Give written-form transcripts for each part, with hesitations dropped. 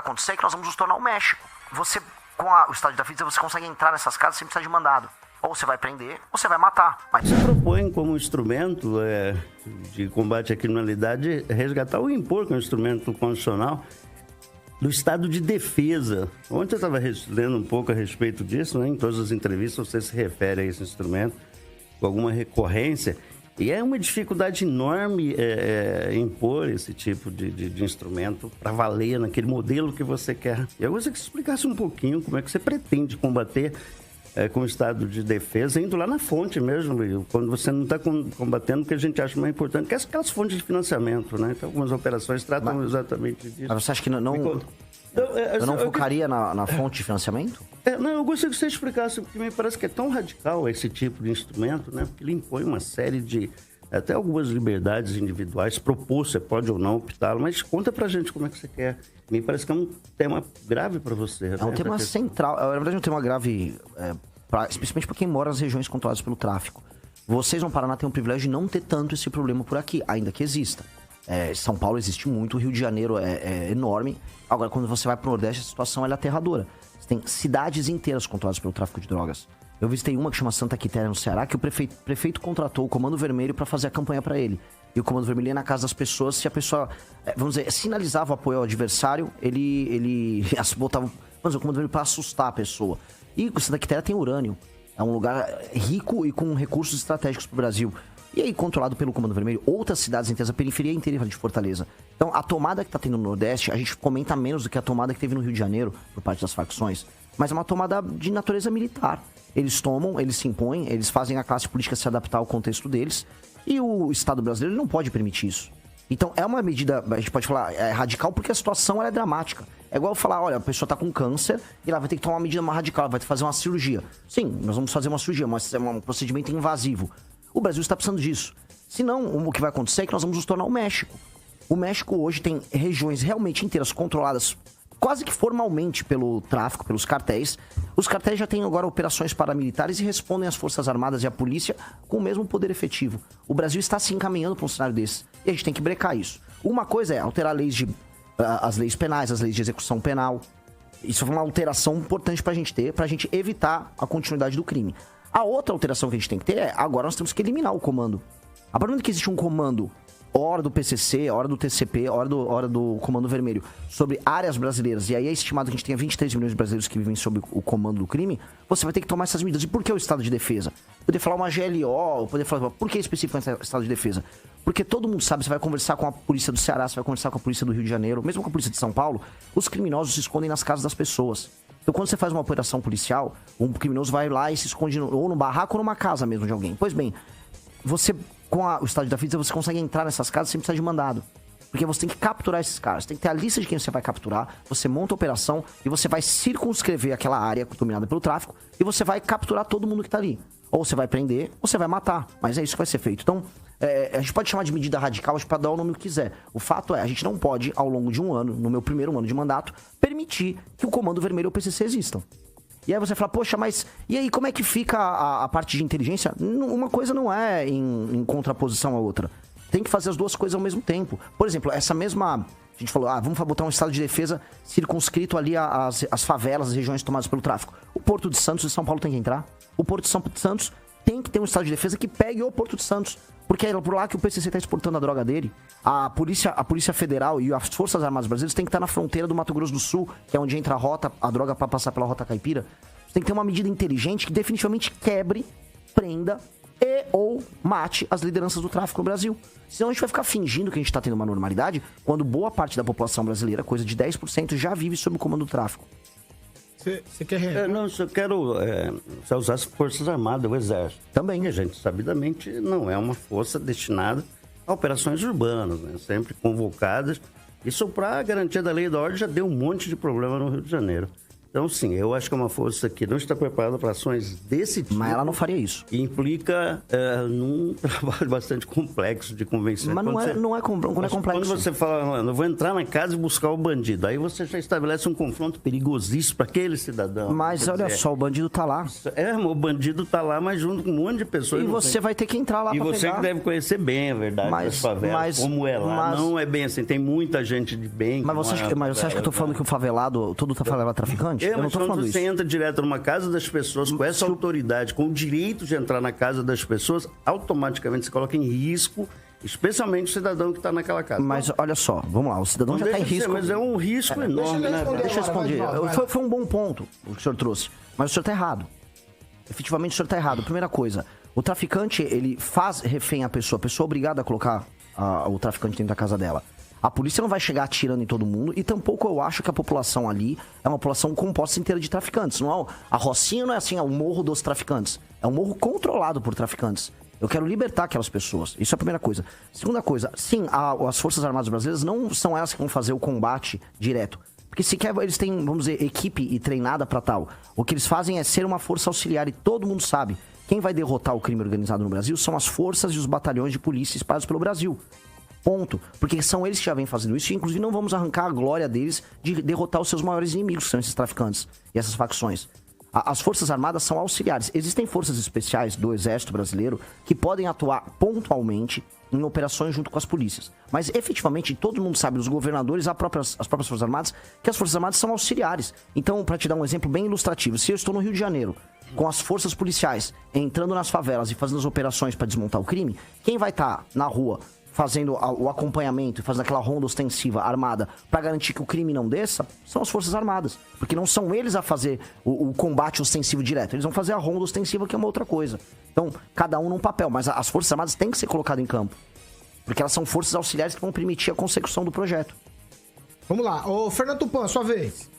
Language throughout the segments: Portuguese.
acontecer é que nós vamos nos tornar o México. Você, com o estado de defesa, você consegue entrar nessas casas sem precisar de mandado. Ou você vai prender, ou você vai matar. Mas... Você propõe como instrumento de combate à criminalidade resgatar ou impor como instrumento constitucional do estado de defesa. Ontem eu estava lendo um pouco a respeito disso, né? Em todas as entrevistas você se refere a esse instrumento com alguma recorrência. E é uma dificuldade enorme impor esse tipo de instrumento para valer naquele modelo que você quer. Eu gostaria que você explicasse um pouquinho como é que você pretende combater com o estado de defesa, indo lá na fonte mesmo, quando você não está combatendo o que a gente acha mais importante, que é aquelas fontes de financiamento, né? Então, algumas operações tratam exatamente disso. Mas você acha que eu não focaria na fonte de financiamento? Não, eu gostaria que você explicasse, porque me parece que é tão radical esse tipo de instrumento, né? Porque ele impõe uma série de, até algumas liberdades individuais, propor, você pode ou não optá-lo, mas conta pra gente como é que você quer. Me parece que é um tema grave para você. É um tema central, na verdade é um tema grave, especialmente para quem mora nas regiões controladas pelo tráfico. Vocês no Paraná têm o privilégio de não ter tanto esse problema por aqui, ainda que exista. São Paulo existe muito, o Rio de Janeiro é enorme. Agora, quando você vai pro Nordeste, a situação é aterradora. Você tem cidades inteiras controladas pelo tráfico de drogas. Eu visitei uma que chama Santa Quitéria, no Ceará, que o prefeito contratou o Comando Vermelho para fazer a campanha para ele. E o Comando Vermelho ia na casa das pessoas, se a pessoa, vamos dizer, sinalizava o apoio ao adversário, ele botava, vamos dizer, o Comando Vermelho para assustar a pessoa. E o Santa Quitéria tem urânio. É um lugar rico e com recursos estratégicos para o Brasil. E aí, controlado pelo Comando Vermelho, outras cidades inteiras, a periferia inteira de Fortaleza. Então, a tomada que está tendo no Nordeste, a gente comenta menos do que a tomada que teve no Rio de Janeiro, por parte das facções. Mas é uma tomada de natureza militar. Eles tomam, eles se impõem, eles fazem a classe política se adaptar ao contexto deles. E o Estado brasileiro não pode permitir isso. Então, é uma medida, a gente pode falar, radical, porque a situação é dramática. É igual falar, olha, a pessoa está com câncer e ela vai ter que tomar uma medida mais radical, ela vai ter que fazer uma cirurgia. Sim, nós vamos fazer uma cirurgia, mas é um procedimento invasivo. O Brasil está precisando disso. Senão, o que vai acontecer é que nós vamos nos tornar o México. O México hoje tem regiões realmente inteiras controladas quase que formalmente pelo tráfico, pelos cartéis. Os cartéis já têm agora operações paramilitares e respondem às Forças Armadas e à polícia com o mesmo poder efetivo. O Brasil está se encaminhando para um cenário desse. E a gente tem que brecar isso. Uma coisa é alterar as leis penais, as leis de execução penal. Isso é uma alteração importante para a gente ter, para a gente evitar a continuidade do crime. A outra alteração que a gente tem que ter é, agora nós temos que eliminar o comando. A partir do momento que existe um comando, hora do PCC, hora do TCP, hora do Comando Vermelho, sobre áreas brasileiras, e aí é estimado que a gente tenha 23 milhões de brasileiros que vivem sob o comando do crime, você vai ter que tomar essas medidas. E por que o estado de defesa? Poder falar uma GLO, poder falar, por que especificamente o estado de defesa? Porque todo mundo sabe, você vai conversar com a polícia do Ceará, você vai conversar com a polícia do Rio de Janeiro, mesmo com a polícia de São Paulo, os criminosos se escondem nas casas das pessoas. Então, quando você faz uma operação policial, um criminoso vai lá e se esconde ou no barraco ou numa casa mesmo de alguém. Pois bem, você, com o estado de defesa, você consegue entrar nessas casas sem precisar de mandado. Porque você tem que capturar esses caras, tem que ter a lista de quem você vai capturar, você monta a operação e você vai circunscrever aquela área dominada pelo tráfico e você vai capturar todo mundo que tá ali. Ou você vai prender, ou você vai matar. Mas é isso que vai ser feito. Então, a gente pode chamar de medida radical, a gente pode dar o nome que quiser. O fato é, a gente não pode, ao longo de um ano, no meu primeiro ano de mandato, permitir que o Comando Vermelho ou o PCC existam. E aí você fala, poxa, mas e aí como é que fica a parte de inteligência? Uma coisa não é em contraposição à outra. Tem que fazer as duas coisas ao mesmo tempo. Por exemplo, essa mesma... A gente falou, vamos botar um estado de defesa circunscrito ali às favelas, as regiões tomadas pelo tráfico. O Porto de Santos e São Paulo tem que entrar. O Porto de São Santos tem que ter um estado de defesa que pegue o Porto de Santos. Porque é por lá que o PCC está exportando a droga dele. A Polícia Federal e as Forças Armadas Brasileiras têm que estar na fronteira do Mato Grosso do Sul, que é onde entra a droga para passar pela Rota Caipira. Você tem que ter uma medida inteligente que definitivamente quebre, prenda e ou mate as lideranças do tráfico no Brasil. Senão a gente vai ficar fingindo que a gente está tendo uma normalidade, quando boa parte da população brasileira, coisa de 10%, já vive sob o comando do tráfico. Você quer... Não, eu quero usar as Forças Armadas, o Exército. Também. A gente, sabidamente, não é uma força destinada a operações urbanas, né? Sempre convocadas. Isso, para a garantia da lei e da ordem, já deu um monte de problema no Rio de Janeiro. Então, sim, eu acho que é uma força que não está preparada para ações desse tipo. Mas ela não faria isso. E implica num trabalho bastante complexo de convencer. Mas não é complexo. Quando você fala, eu vou entrar na casa e buscar o bandido, aí você já estabelece um confronto perigosíssimo para aquele cidadão. Mas olha só, o bandido tá lá. O bandido tá lá, mas junto com um monte de pessoas. E você vai ter que entrar lá para pegar. E você que deve conhecer bem a verdade das favelas, como é lá. Não é bem assim, tem muita gente de bem. Mas você acha que eu tô falando que o favelado, todo favelado é traficante? Eu não tô falando isso. Você entra direto numa casa das pessoas com essa autoridade, com o direito de entrar na casa das pessoas, automaticamente se coloca em risco, especialmente o cidadão que está naquela casa. Mas olha só, vamos lá, o cidadão já está em risco. Mas é um risco enorme, né? Deixa eu responder. Foi um bom ponto o que o senhor trouxe, mas o senhor está errado. Efetivamente o senhor está errado. Primeira coisa, o traficante, ele faz refém a pessoa é obrigada a colocar o traficante dentro da casa dela. A polícia não vai chegar atirando em todo mundo e tampouco eu acho que a população ali é uma população composta inteira de traficantes. Não é, a Rocinha não é assim, é o morro dos traficantes. É um morro controlado por traficantes. Eu quero libertar aquelas pessoas. Isso é a primeira coisa. Segunda coisa, sim, as Forças Armadas Brasileiras não são elas que vão fazer o combate direto. Porque sequer eles têm, vamos dizer, equipe e treinada para tal. O que eles fazem é ser uma força auxiliar e todo mundo sabe. Quem vai derrotar o crime organizado no Brasil são as forças e os batalhões de polícia espalhados pelo Brasil. Ponto. Porque são eles que já vêm fazendo isso e, inclusive, não vamos arrancar a glória deles de derrotar os seus maiores inimigos, que são esses traficantes e essas facções. As Forças Armadas são auxiliares. Existem forças especiais do Exército Brasileiro que podem atuar pontualmente em operações junto com as polícias. Mas, efetivamente, todo mundo sabe, os governadores, as próprias Forças Armadas, que as Forças Armadas são auxiliares. Então, para te dar um exemplo bem ilustrativo, se eu estou no Rio de Janeiro, com as forças policiais entrando nas favelas e fazendo as operações para desmontar o crime, quem vai estar na rua fazendo o acompanhamento e fazendo aquela ronda ostensiva armada para garantir que o crime não desça, são as Forças Armadas. Porque não são eles a fazer o combate ostensivo direto. Eles vão fazer a ronda ostensiva, que é uma outra coisa. Então, cada um num papel. Mas as Forças Armadas têm que ser colocadas em campo. Porque elas são forças auxiliares que vão permitir a consecução do projeto. Vamos lá. Ô, Fernando Tupan, sua vez.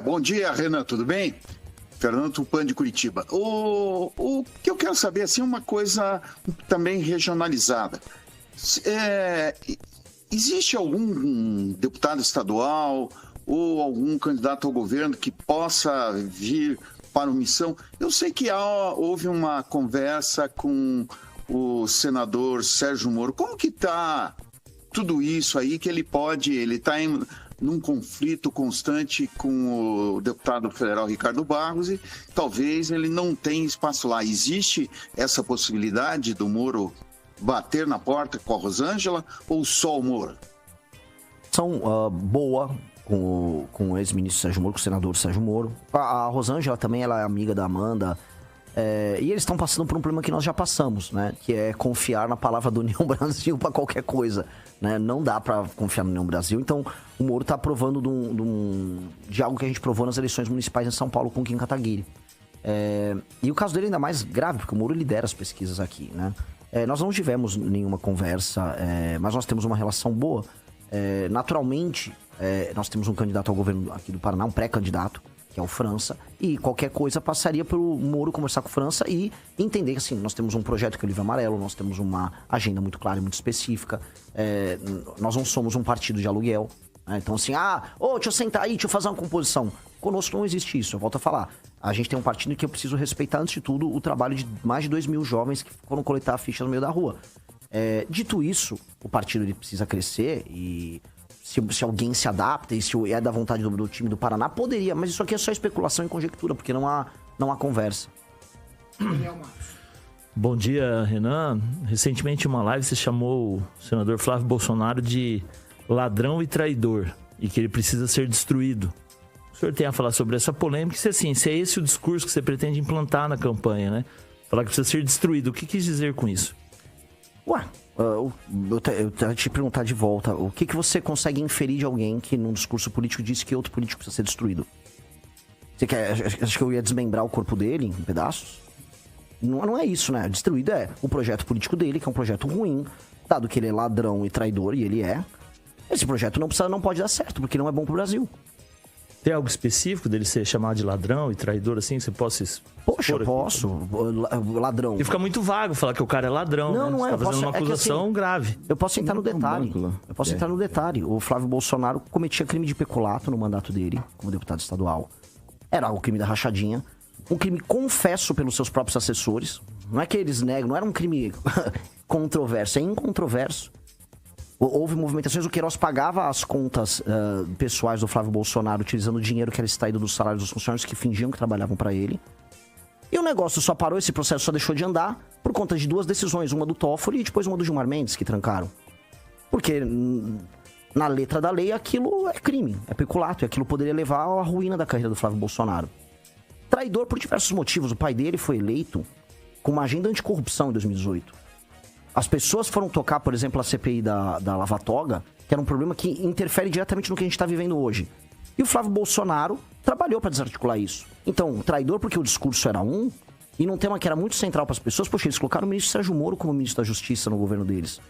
Bom dia, Renan. Tudo bem? Fernando Tupan, de Curitiba. O que eu quero saber, assim, uma coisa também regionalizada. Existe algum deputado estadual ou algum candidato ao governo que possa vir para uma missão? Eu sei que houve uma conversa com o senador Sérgio Moro. Como que está tudo isso aí que ele está num conflito constante com o deputado federal Ricardo Barros e talvez ele não tenha espaço lá. Existe essa possibilidade do Moro bater na porta com a Rosângela ou só o Moro? Boa com o ex-ministro Sérgio Moro, com o senador Sérgio Moro. A Rosângela também, ela é amiga da Amanda. E eles estão passando por um problema que nós já passamos, né? Que é confiar na palavra do União Brasil para qualquer coisa, né? Não dá para confiar no União Brasil. Então, o Moro está provando de algo que a gente provou nas eleições municipais em São Paulo com o Kim Kataguiri. E o caso dele é ainda mais grave, porque o Moro lidera as pesquisas aqui, né? Nós não tivemos nenhuma conversa, mas nós temos uma relação boa. Naturalmente, nós temos um candidato ao governo aqui do Paraná, um pré-candidato, que é o França, e qualquer coisa passaria pelo Moro conversar com o França e entender que, assim, nós temos um projeto que é o Livro Amarelo, nós temos uma agenda muito clara e muito específica, nós não somos um partido de aluguel, né? Então, assim, deixa eu sentar aí, deixa eu fazer uma composição. Conosco não existe isso, eu volto a falar. A gente tem um partido que eu preciso respeitar, antes de tudo, o trabalho de mais de 2.000 jovens que foram coletar a ficha no meio da rua. Dito isso, o partido ele precisa crescer e... Se alguém se adapta e se é da vontade do time do Paraná, poderia. Mas isso aqui é só especulação e conjectura, porque não há conversa. Bom dia, Renan. Recentemente, em uma live, você chamou o senador Flávio Bolsonaro de ladrão e traidor e que ele precisa ser destruído. O senhor tem a falar sobre essa polêmica e se é esse o discurso que você pretende implantar na campanha, né? Falar que precisa ser destruído. O que quis dizer com isso? Eu quero te perguntar de volta, o que você consegue inferir de alguém que num discurso político disse que outro político precisa ser destruído? Você acha que eu ia desmembrar o corpo dele em pedaços? Não é isso, né? Destruído é o projeto político dele, que é um projeto ruim, dado que ele é ladrão e traidor, e ele é. Esse projeto não pode dar certo, porque não é bom pro Brasil. Tem algo específico dele ser chamado de ladrão e traidor, assim, que você possa Poxa, expor aqui? posso. Ladrão. E fica muito vago falar que o cara é ladrão, Não, né? não é, Você tá eu posso- fazendo uma é que acusação assim, grave. Eu posso entrar no Não é um detalhe. banco lá. Eu posso entrar no detalhe. O Flávio Bolsonaro cometia crime de peculato no mandato dele, como deputado estadual. Era o crime da rachadinha. Um crime confesso pelos seus próprios assessores. Não é que eles negam, não era um crime controverso, é incontroverso. Houve movimentações, o Queiroz pagava as contas pessoais do Flávio Bolsonaro utilizando o dinheiro que era extraído dos salários dos funcionários que fingiam que trabalhavam para ele. E o negócio só parou, esse processo só deixou de andar por conta de duas decisões, uma do Toffoli e depois uma do Gilmar Mendes, que trancaram. Porque na letra da lei aquilo é crime, é peculato, e aquilo poderia levar à ruína da carreira do Flávio Bolsonaro. Traidor por diversos motivos, o pai dele foi eleito com uma agenda anticorrupção em 2018. As pessoas foram tocar, por exemplo, a CPI da Lava Toga, que era um problema que interfere diretamente no que a gente está vivendo hoje. E o Flávio Bolsonaro trabalhou para desarticular isso. Então, traidor porque o discurso era um, e num tema que era muito central para as pessoas, poxa, eles colocaram o ministro Sérgio Moro como ministro da Justiça no governo deles.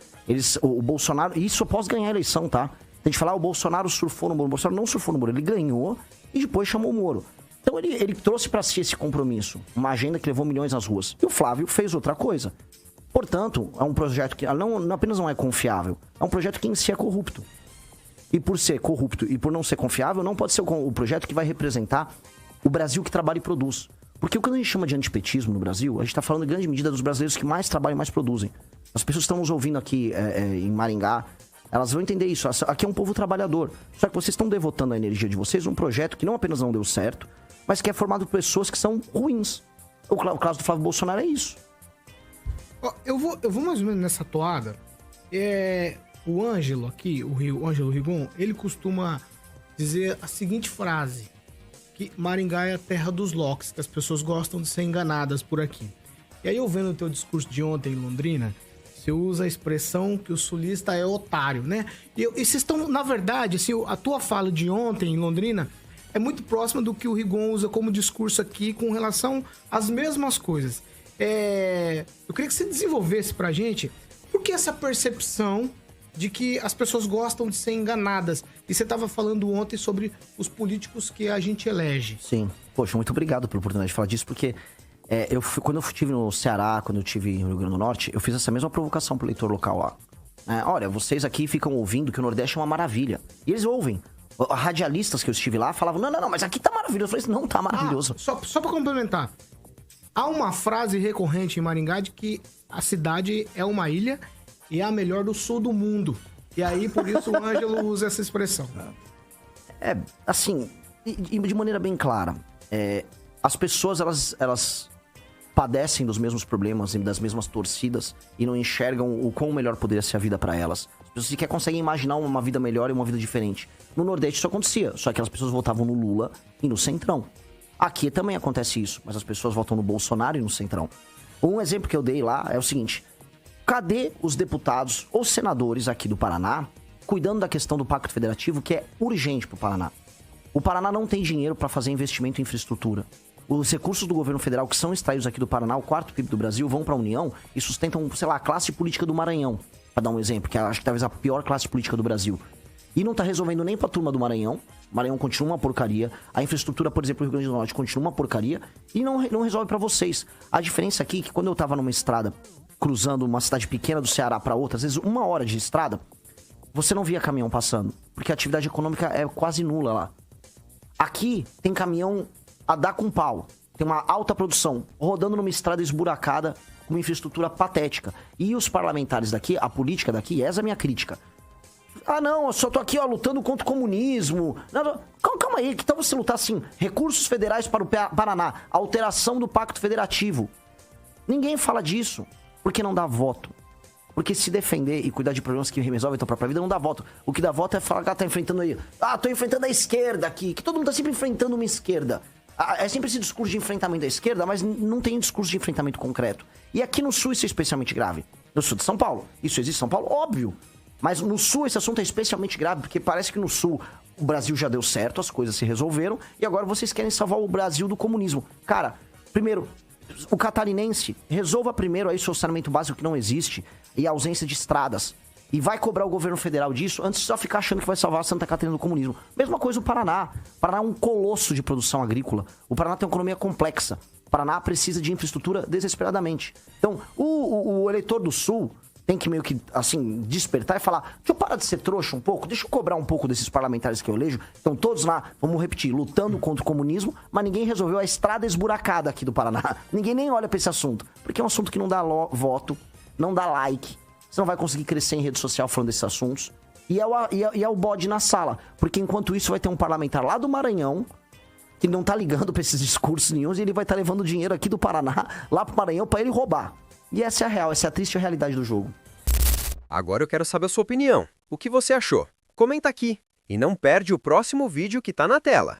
O Bolsonaro, isso após ganhar a eleição, tá? Tem que falar, o Bolsonaro surfou no Moro. O Bolsonaro não surfou no Moro, ele ganhou e depois chamou o Moro. Então ele trouxe para si esse compromisso, uma agenda que levou milhões nas ruas. E o Flávio fez outra coisa. Portanto, é um projeto que não apenas não é confiável, é um projeto que em si é corrupto. E por ser corrupto e por não ser confiável, não pode ser o projeto que vai representar o Brasil que trabalha e produz. Porque quando a gente chama de antipetismo no Brasil, a gente está falando em grande medida dos brasileiros que mais trabalham e mais produzem. As pessoas que estão nos ouvindo aqui em Maringá, elas vão entender isso. Aqui é um povo trabalhador. Só que vocês estão devotando a energia de vocês a um projeto que não apenas não deu certo, mas que é formado por pessoas que são ruins. O caso do Flávio Bolsonaro é isso. Eu vou mais ou menos nessa toada. O Ângelo aqui, o Ângelo Rigon, ele costuma dizer a seguinte frase: que Maringá é a terra dos locks, que as pessoas gostam de ser enganadas por aqui. E aí eu vendo o teu discurso de ontem em Londrina, você usa a expressão que o sulista é otário, né? E vocês estão, na verdade, assim, a tua fala de ontem em Londrina é muito próxima do que o Rigon usa como discurso aqui com relação às mesmas coisas. Eu queria que você desenvolvesse pra gente por que essa percepção de que as pessoas gostam de ser enganadas. E você estava falando ontem sobre os políticos que a gente elege. Sim. Poxa, muito obrigado pela oportunidade de falar disso, porque quando eu estive no Ceará, quando eu estive no Rio Grande do Norte, eu fiz essa mesma provocação pro eleitor local lá. Olha, vocês aqui ficam ouvindo que o Nordeste é uma maravilha. E eles ouvem. Radialistas que eu estive lá falavam, não, mas aqui tá maravilhoso. Eu falei, não tá maravilhoso. Só pra complementar. Há uma frase recorrente em Maringá de que a cidade é uma ilha e é a melhor do sul do mundo. E aí, por isso, o Ângelo usa essa expressão. Assim, e de maneira bem clara, as pessoas, elas padecem dos mesmos problemas e das mesmas torcidas e não enxergam o quão melhor poderia ser a vida pra elas. As pessoas sequer conseguem imaginar uma vida melhor e uma vida diferente. No Nordeste isso acontecia, só que as pessoas votavam no Lula e no Centrão. Aqui também acontece isso, mas as pessoas votam no Bolsonaro e no Centrão. Um exemplo que eu dei lá é o seguinte: cadê os deputados ou senadores aqui do Paraná cuidando da questão do Pacto Federativo, que é urgente pro Paraná? O Paraná não tem dinheiro para fazer investimento em infraestrutura. Os recursos do governo federal que são extraídos aqui do Paraná, o quarto PIB do Brasil, vão para a União e sustentam, sei lá, a classe política do Maranhão, para dar um exemplo, que acho que talvez a pior classe política do Brasil. E não tá resolvendo nem pra turma do Maranhão. O Maranhão continua uma porcaria. A infraestrutura, por exemplo, do Rio Grande do Norte continua uma porcaria. E não resolve pra vocês. A diferença aqui é que quando eu tava numa estrada, cruzando uma cidade pequena do Ceará pra outra, às vezes 1 hora de estrada, você não via caminhão passando. Porque a atividade econômica é quase nula lá. Aqui tem caminhão a dar com pau. Tem uma alta produção, rodando numa estrada esburacada, com uma infraestrutura patética. E os parlamentares daqui, a política daqui, essa é a minha crítica. Não, eu só tô aqui, lutando contra o comunismo. Não, calma aí, que tal você lutar assim? Recursos federais para o Paraná, alteração do Pacto Federativo. Ninguém fala disso, porque não dá voto. Porque se defender e cuidar de problemas que resolvem a tua própria vida, não dá voto. O que dá voto é falar que tá enfrentando aí. Tô enfrentando a esquerda aqui, que todo mundo tá sempre enfrentando uma esquerda. É sempre esse discurso de enfrentamento da esquerda, mas não tem discurso de enfrentamento concreto. E aqui no Sul isso é especialmente grave. No Sul de São Paulo. Isso existe em São Paulo? Óbvio. Mas no Sul esse assunto é especialmente grave, porque parece que no Sul o Brasil já deu certo, as coisas se resolveram, e agora vocês querem salvar o Brasil do comunismo. Cara, primeiro, o catarinense, resolva primeiro aí o seu saneamento básico que não existe, e a ausência de estradas. e vai cobrar o governo federal disso antes de só ficar achando que vai salvar Santa Catarina do comunismo. Mesma coisa o Paraná. O Paraná é um colosso de produção agrícola. O Paraná tem uma economia complexa. O Paraná precisa de infraestrutura desesperadamente. Então, o eleitor do Sul tem que meio que, assim, despertar e falar: deixa eu parar de ser trouxa um pouco, deixa eu cobrar um pouco desses parlamentares que eu elejo. Estão todos lá, vamos repetir, lutando contra o comunismo, mas ninguém resolveu a estrada esburacada aqui do Paraná. Ninguém nem olha pra esse assunto, porque é um assunto que não dá voto, não dá like. Você não vai conseguir crescer em rede social falando desses assuntos. E é o bode na sala, porque enquanto isso vai ter um parlamentar lá do Maranhão que não tá ligando pra esses discursos nenhum, e ele vai estar levando dinheiro aqui do Paraná lá pro Maranhão pra ele roubar. E essa é a real, essa é a triste realidade do jogo. Agora eu quero saber a sua opinião. O que você achou? Comenta aqui. E não perde o próximo vídeo que tá na tela.